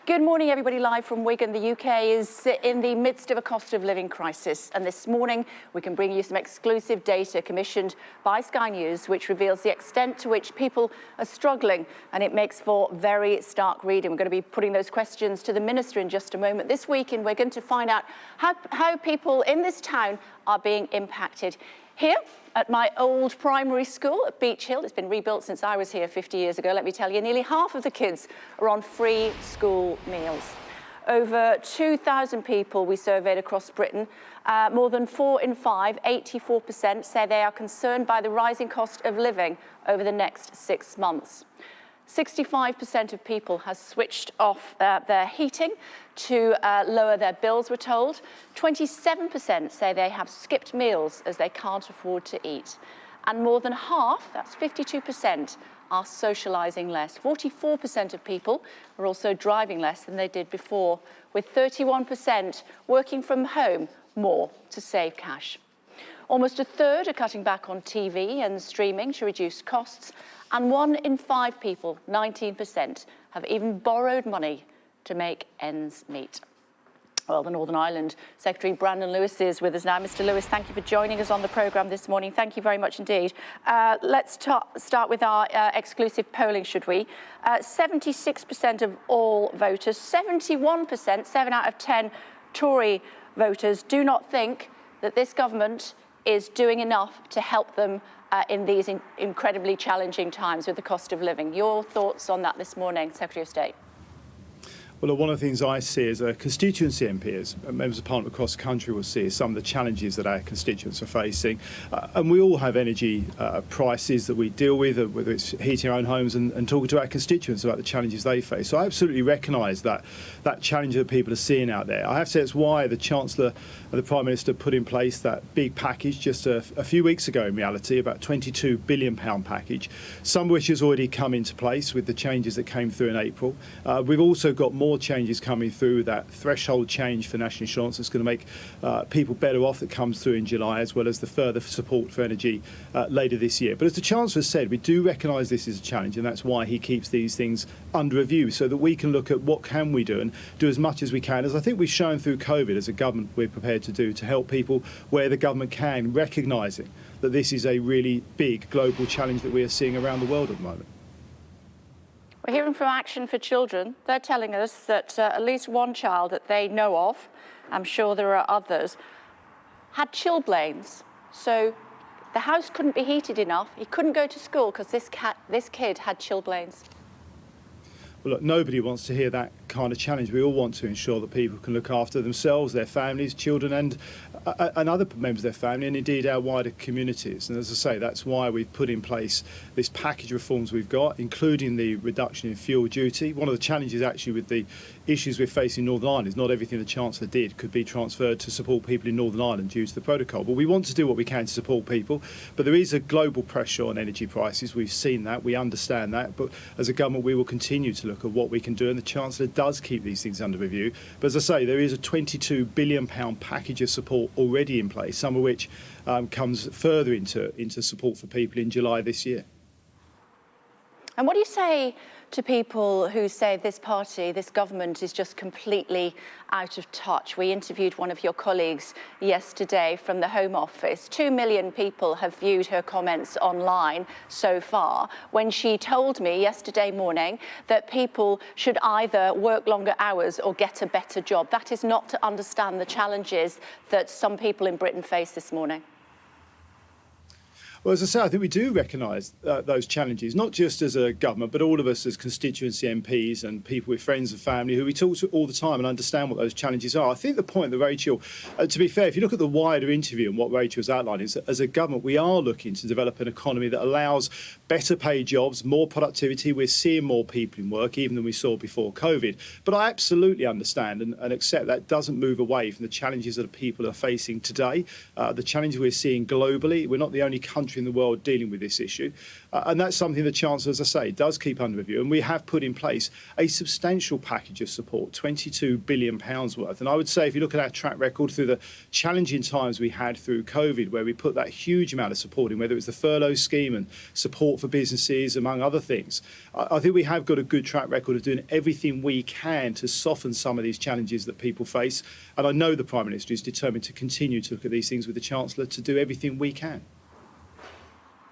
Good morning, everybody. Live from Wigan. The UK is in the midst of a cost of living crisis. And this morning, we can bring you some exclusive data commissioned by Sky News, which reveals the extent to which people are struggling. And it makes for very stark reading. We're going to be putting those questions to the Minister in just a moment this week in Wigan to find out how people in this town are being impacted. Here at my old primary school at Beach Hill, it's been rebuilt since I was here 50 years ago, let me tell you, nearly half of the kids are on free school meals. Over 2,000 people we surveyed across Britain, more than 4 in 5, 84%, say they are concerned by the rising cost of living over the next 6 months. 65% of people have switched off their heating to lower their bills, we're told. 27% say they have skipped meals as they can't afford to eat. And more than half, that's 52%, are socialising less. 44% of people are also driving less than they did before, with 31% working from home more to save cash. Almost a third are cutting back on TV and streaming to reduce costs, and 1 in 5 people, 19%, have even borrowed money to make ends meet. Well, the Northern Ireland Secretary Brandon Lewis is with us now. Mr. Lewis, thank you for joining us on the programme this morning. Thank you very much indeed. Let's start with our exclusive polling, should we? 76% of all voters, 71%, 7 out of 10 Tory voters do not think that this government is doing enough to help them in these incredibly challenging times with the cost of living. Your thoughts on that this morning, Secretary of State? Well, one of the things I see as a constituency MP, as members of Parliament across the country will see, is some of the challenges that our constituents are facing. And we all have energy prices that we deal with, whether it's heating our own homes and talking to our constituents about the challenges they face. So I absolutely recognise that challenge that people are seeing out there. I have to say it's why the Chancellor and the Prime Minister put in place that big package just a few weeks ago, in reality, about £22 billion package, some of which has already come into place with the changes that came through in April. We've also got more changes coming through, that threshold change for national insurance that's going to make people better off, that comes through in July, as well as the further support for energy later this year. But as the Chancellor said, we do recognise this is a challenge, and that's why he keeps these things under review, so that we can look at what can we do and do as much as we can, as I think we've shown through COVID as a government we're prepared to do, to help people where the government can, recognising that this is a really big global challenge that we are seeing around the world at the moment. We're hearing from Action for Children. They're telling us that at least one child that they know of, I'm sure there are others, had chilblains. So the house couldn't be heated enough. He couldn't go to school because this kid had chilblains. Well, look, nobody wants to hear that kind of challenge. We all want to ensure that people can look after themselves, their families, children and other members of their family, and indeed our wider communities. And as I say, that's why we've put in place this package of reforms we've got, including the reduction in fuel duty. One of the challenges actually with the issues we're facing in Northern Ireland is not everything the Chancellor did could be transferred to support people in Northern Ireland due to the protocol. But we want to do what we can to support people. But there is a global pressure on energy prices. We've seen that. We understand that. But as a government, we will continue to look at what we can do. And the Chancellor does keep these things under review. But as I say, there is a £22 billion package of support already in place, some of which comes further into support for people in July this year. And what do you say to people who say this party, this government is just completely out of touch? We interviewed one of your colleagues yesterday from the Home Office. 2 million people have viewed her comments online so far, when she told me yesterday morning that people should either work longer hours or get a better job. That is not to understand the challenges that some people in Britain face this morning. Well, as I say, I think we do recognise those challenges, not just as a government, but all of us as constituency MPs and people with friends and family who we talk to all the time and understand what those challenges are. I think the point that Rachel, to be fair, if you look at the wider interview and what Rachel's outlined, is that as a government, we are looking to develop an economy that allows better paid jobs, more productivity. We're seeing more people in work, even than we saw before COVID. But I absolutely understand and accept that doesn't move away from the challenges that people are facing today, the challenges we're seeing globally. We're not the only country country in the world dealing with this issue. And that's something the Chancellor, as I say, does keep under review. And we have put in place a substantial package of support, £22 billion worth. And I would say if you look at our track record through the challenging times we had through COVID, where we put that huge amount of support in, whether it was the furlough scheme and support for businesses, among other things, I think we have got a good track record of doing everything we can to soften some of these challenges that people face. And I know the Prime Minister is determined to continue to look at these things with the Chancellor to do everything we can.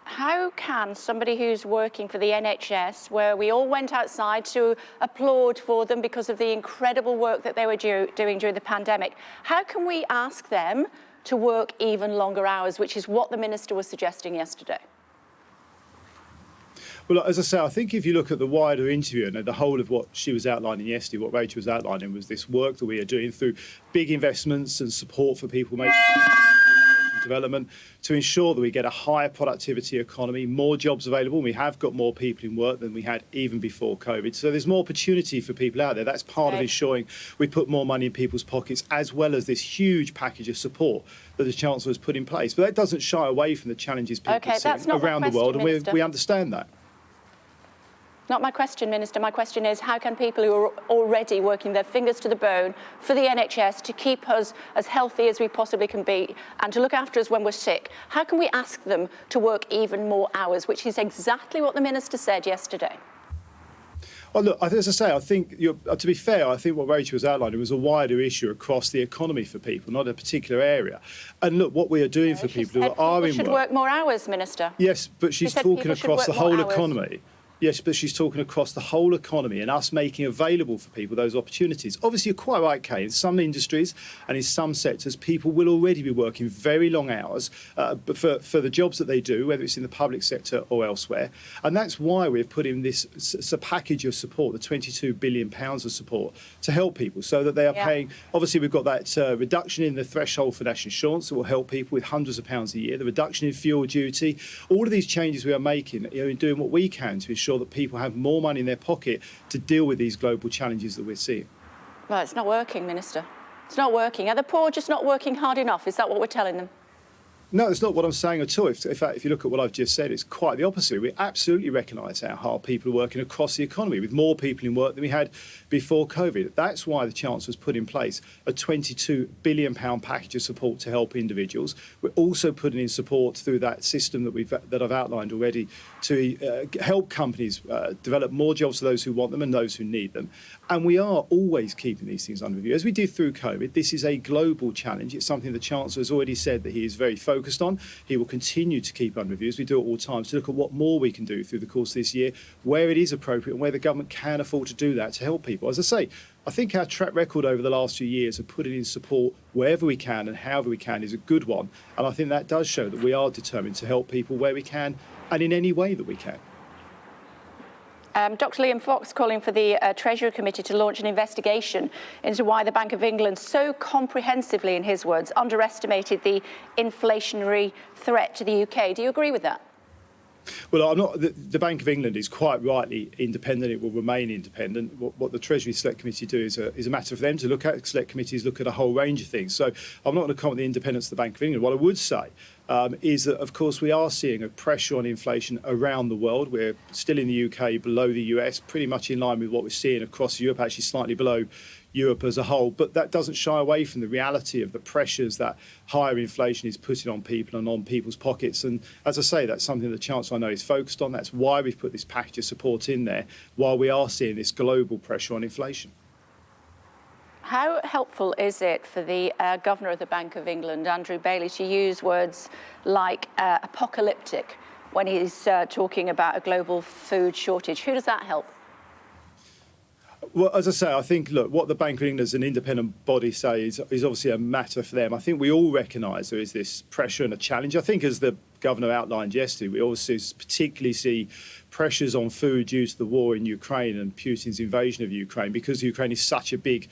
How can somebody who's working for the NHS, where we all went outside to applaud for them because of the incredible work that they were doing during the pandemic, how can we ask them to work even longer hours, which is what the Minister was suggesting yesterday? Well, as I say, I think if you look at the wider interview and the whole of what she was outlining yesterday, what Rachel was outlining was this work that we are doing through big investments and support for people making development to ensure that we get a higher productivity economy, more jobs available. We have got more people in work than we had even before COVID. So there's more opportunity for people out there. That's part of ensuring we put more money in people's pockets, as well as this huge package of support that the Chancellor has put in place. But that doesn't shy away from the challenges people see around the world, and we understand that. Not my question, Minister. My question is, how can people who are already working their fingers to the bone for the NHS to keep us as healthy as we possibly can be and to look after us when we're sick, how can we ask them to work even more hours, which is exactly what the Minister said yesterday? Well, look, as I say, I think, to be fair, I think what Rachel was outlining was a wider issue across the economy for people, not a particular area. And look, what we are doing for people who are in work... People should work more hours, Minister. Yes, but she's talking across the whole economy. Yes, but she's talking across the whole economy and us making available for people those opportunities. Obviously, you're quite right, Kay. In some industries and in some sectors, people will already be working very long hours but for the jobs that they do, whether it's in the public sector or elsewhere. And that's why we've put in this package of support, the £22 billion of support, to help people so that they are paying. Obviously, we've got that reduction in the threshold for national insurance that will help people with hundreds of pounds a year, the reduction in fuel duty, all of these changes we are making, in doing what we can to ensure that people have more money in their pocket to deal with these global challenges that we're seeing. Well, it's not working, Minister. It's not working. Are the poor just not working hard enough? Is that what we're telling them? No, it's not what I'm saying at all. In fact, if you look at what I've just said, it's quite the opposite. We absolutely recognise how hard people are working across the economy, with more people in work than we had before COVID. That's why the Chancellor's put in place a £22 billion package of support to help individuals. We're also putting in support through that system that I've outlined already to help companies develop more jobs for those who want them and those who need them. And we are always keeping these things under review. As we did through COVID, this is a global challenge. It's something the Chancellor has already said that he is very focused on. He will continue to keep under review, as we do at all times, to look at what more we can do through the course of this year, where it is appropriate and where the government can afford to do that to help people. As I say, I think our track record over the last few years of putting in support wherever we can and however we can is a good one. And I think that does show that we are determined to help people where we can and in any way that we can. Dr. Liam Fox calling for the Treasury Committee to launch an investigation into why the Bank of England so comprehensively, in his words, underestimated the inflationary threat to the UK. Do you agree with that? Well, I'm not. The Bank of England is quite rightly independent. It will remain independent. What the Treasury Select Committee do is a matter for them to look at. Select committees look at a whole range of things. So I'm not going to comment on the independence of the Bank of England. What I would say is that, of course, we are seeing a pressure on inflation around the world. We're still in the UK below the US, pretty much in line with what we're seeing across Europe, actually slightly below Europe as a whole. But that doesn't shy away from the reality of the pressures that higher inflation is putting on people and on people's pockets. And as I say, that's something the Chancellor, I know, is focused on. That's why we've put this package of support in there, while we are seeing this global pressure on inflation. How helpful is it for the Governor of the Bank of England, Andrew Bailey, to use words like apocalyptic when he's talking about a global food shortage? Who does that help? Well, as I say, I think, look, what the Bank of England as an independent body say is obviously a matter for them. I think we all recognise there is this pressure and a challenge. I think, as the Governor outlined yesterday, we also particularly see pressures on food due to the war in Ukraine and Putin's invasion of Ukraine, because Ukraine is such a big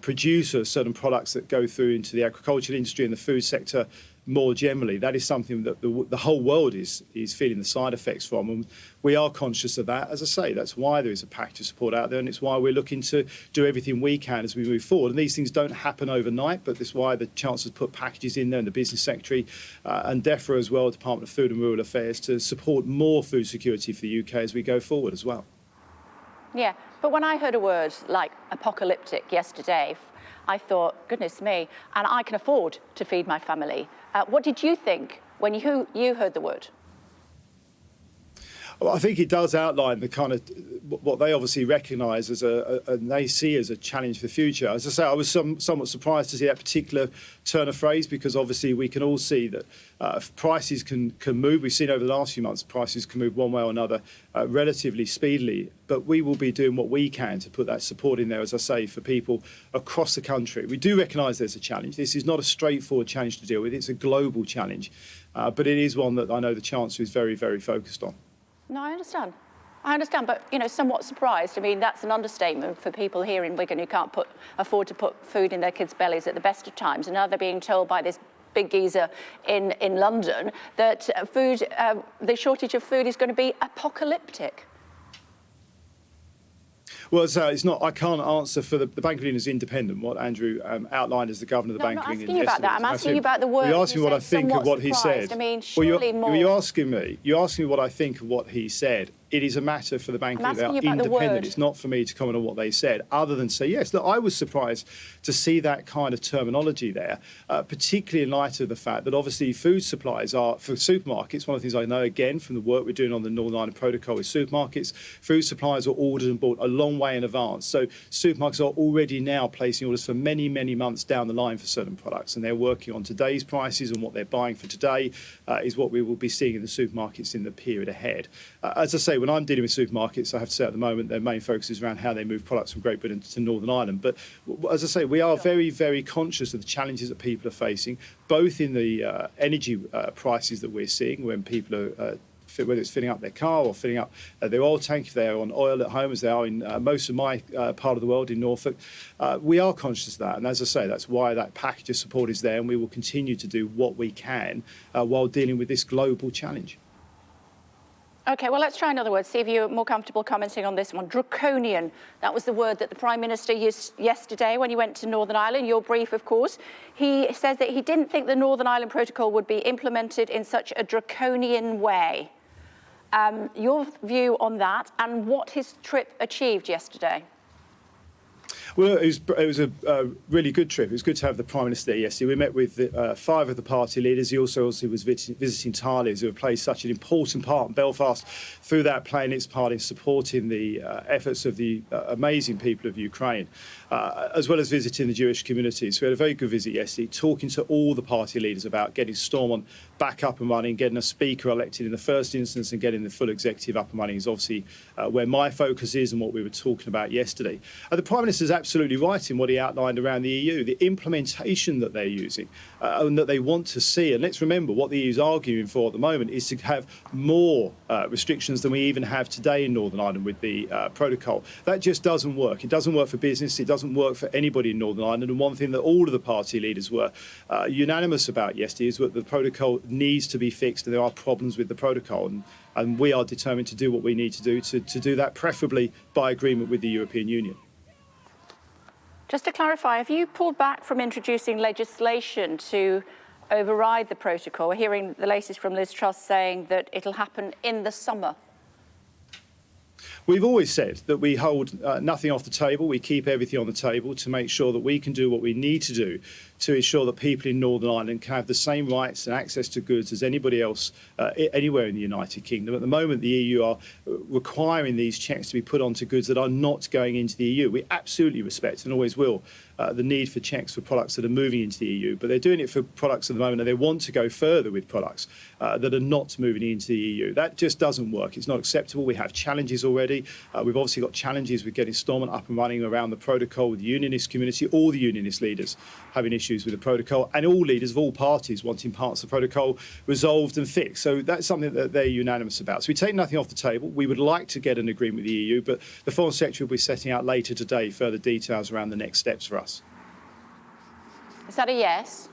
producer of certain products that go through into the agricultural industry and the food sector more generally, that is something that the whole world is feeling the side effects from. And we are conscious of that. As I say, that's why there is a package of support out there, and it's why we're looking to do everything we can as we move forward. And these things don't happen overnight, but that's why the Chancellor's put packages in there, and the Business Secretary and DEFRA as well, Department of Food and Rural Affairs, to support more food security for the UK as we go forward as well. Yeah, but when I heard a word like apocalyptic yesterday, I thought, goodness me, and I can afford to feed my family. What did you think when you heard the word? Well, I think it does outline the kind of what they obviously recognise as and they see as a challenge for the future. As I say, I was somewhat surprised to see that particular turn of phrase, because obviously we can all see that prices can move. We've seen over the last few months prices can move one way or another relatively speedily. But we will be doing what we can to put that support in there, as I say, for people across the country. We do recognise there's a challenge. This is not a straightforward challenge to deal with. It's a global challenge, but it is one that I know the Chancellor is very, very focused on. No, I understand. I understand, but, somewhat surprised. I mean, that's an understatement for people here in Wigan who can't afford to put food in their kids' bellies at the best of times. And now they're being told by this big geezer in London that the shortage of food is going to be apocalyptic. Well, so it's not. I can't answer for the Bank of England is independent. What Andrew outlined as the governor of the Bank of England. I'm not asking you about that. I'm asking you about the word. You asked me what I think of what he said. I mean, surely more. You're asking me what I think of what he said. It is a matter for the Bank of England. They are independent. It's not for me to comment on what they said, other than say, yes, look, I was surprised to see that kind of terminology there, particularly in light of the fact that obviously food supplies are, for supermarkets, one of the things I know, again, from the work we're doing on the Northern Ireland Protocol with supermarkets, food supplies are ordered and bought a long way in advance. So supermarkets are already now placing orders for many, many months down the line for certain products, and they're working on today's prices, and what they're buying for today is what we will be seeing in the supermarkets in the period ahead. As I say, when I'm dealing with supermarkets, I have to say at the moment their main focus is around how they move products from Great Britain to Northern Ireland. But as I say, we are very, very conscious of the challenges that people are facing, both in the energy prices that we're seeing when people are whether it's filling up their car or filling up their oil tank, if they're on oil at home, as they are in most of my part of the world in Norfolk. We are conscious of that. And as I say, that's why that package of support is there, and we will continue to do what we can while dealing with this global challenge. OK, well, let's try another word, see if you're more comfortable commenting on this one. Draconian. That was the word that the Prime Minister used yesterday when he went to Northern Ireland. Your brief, of course. He says that he didn't think the Northern Ireland Protocol would be implemented in such a draconian way. Your view on that and what his trip achieved yesterday? Well, it was a really good trip. It was good to have the Prime Minister there yesterday. We met with 5 of the party leaders. He also was visiting Thailand, who have played such an important part in Belfast through that, playing its part in supporting the efforts of the amazing people of Ukraine, as well as visiting the Jewish community. So we had a very good visit yesterday, talking to all the party leaders about getting Stormont back up and running, getting a speaker elected in the first instance, and getting the full executive up and running is obviously where my focus is and what we were talking about yesterday. The Prime Minister's absolutely right in what he outlined around the EU, the implementation that they're using and that they want to see. And let's remember what the EU is arguing for at the moment is to have more restrictions than we even have today in Northern Ireland with the protocol. That just doesn't work. It doesn't work for business. It doesn't work for anybody in Northern Ireland. And one thing that all of the party leaders were unanimous about yesterday is that the protocol needs to be fixed, and there are problems with the protocol. And we are determined to do what we need to do that, preferably by agreement with the European Union. Just to clarify, have you pulled back from introducing legislation to override the protocol? We're hearing the latest from Liz Truss saying that it'll happen in the summer. We've always said that we hold nothing off the table. We keep everything on the table to make sure that we can do what we need to do to ensure that people in Northern Ireland can have the same rights and access to goods as anybody else anywhere in the United Kingdom. At the moment, the EU are requiring these checks to be put onto goods that are not going into the EU. We absolutely respect and always will the need for checks for products that are moving into the EU, but they're doing it for products at the moment, and they want to go further with products that are not moving into the EU. That just doesn't work. It's not acceptable. We have challenges already. We've obviously got challenges with getting Stormont up and running around the protocol with the unionist community, all the unionist leaders having issues with the protocol, and all leaders of all parties wanting parts of the protocol resolved and fixed. So that's something that they're unanimous about. So we take nothing off the table. We would like to get an agreement with the EU, but the Foreign Secretary will be setting out later today further details around the next steps for us. Is that a yes?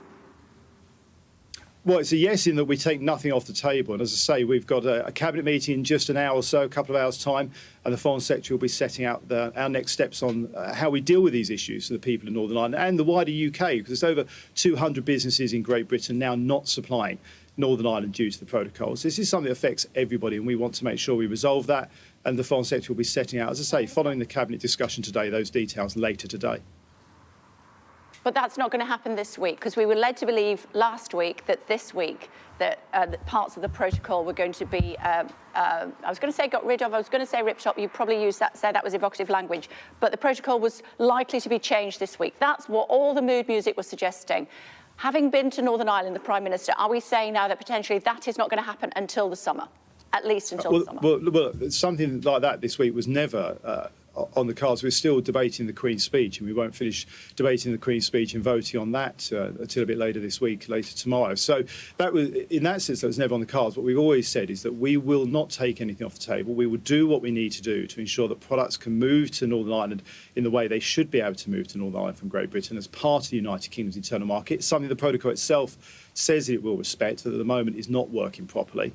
Well, it's a yes in that we take nothing off the table. And as I say, we've got a cabinet meeting in just an hour or so, a couple of hours' time, and the Foreign Secretary will be setting out our next steps on how we deal with these issues for the people of Northern Ireland and the wider UK, because there's over 200 businesses in Great Britain now not supplying Northern Ireland due to the protocols. This is something that affects everybody, and we want to make sure we resolve that. And the Foreign Secretary will be setting out, as I say, following the cabinet discussion today, those details later today. But that's not going to happen this week, because we were led to believe last week that this week that parts of the protocol were going to be, I was going to say got rid of, I was going to say ripped up, you probably used that, said that was evocative language, but the protocol was likely to be changed this week. That's what all the mood music was suggesting. Having been to Northern Ireland, the Prime Minister, are we saying now that potentially that is not going to happen until the summer, at least until the summer? Well, something like that this week was never on the cards. We're still debating the Queen's speech, and we won't finish debating the Queen's speech and voting on that until a bit later this week, later tomorrow. So that was, in that sense, that was never on the cards. What we've always said is that we will not take anything off the table. We will do what we need to do to ensure that products can move to Northern Ireland in the way they should be able to move to Northern Ireland from Great Britain as part of the United Kingdom's internal market. It's something the protocol itself says it will respect, that at the moment is not working properly.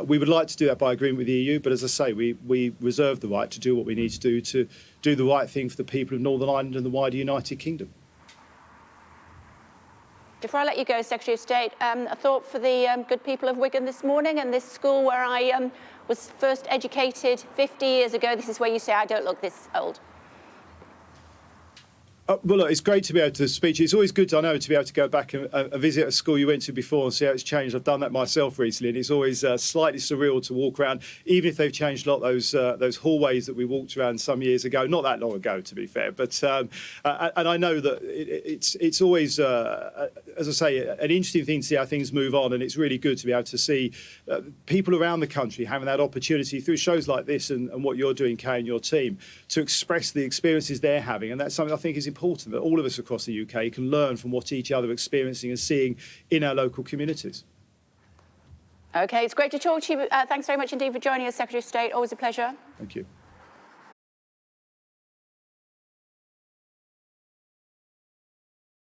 We would like to do that by agreement with the EU, but as I say, we reserve the right to do what we need to do the right thing for the people of Northern Ireland and the wider United Kingdom. Before I let you go, Secretary of State, a thought for the good people of Wigan this morning and this school where I was first educated 50 years ago. This is where you say I don't look this old. Well, look, it's great to be able to speak. It's always good, I know, to be able to go back and visit a school you went to before and see how it's changed. I've done that myself recently, and it's always slightly surreal to walk around, even if they've changed a lot. Those hallways that we walked around some years ago, not that long ago, to be fair. But and I know that it's always, as I say, an interesting thing to see how things move on, and it's really good to be able to see people around the country having that opportunity through shows like this and what you're doing, Kay, and your team, to express the experiences they're having, and that's something I think is important, that all of us across the UK can learn from what each other are experiencing and seeing in our local communities. OK, it's great to talk to you. Thanks very much indeed for joining us, Secretary of State. Always a pleasure. Thank you.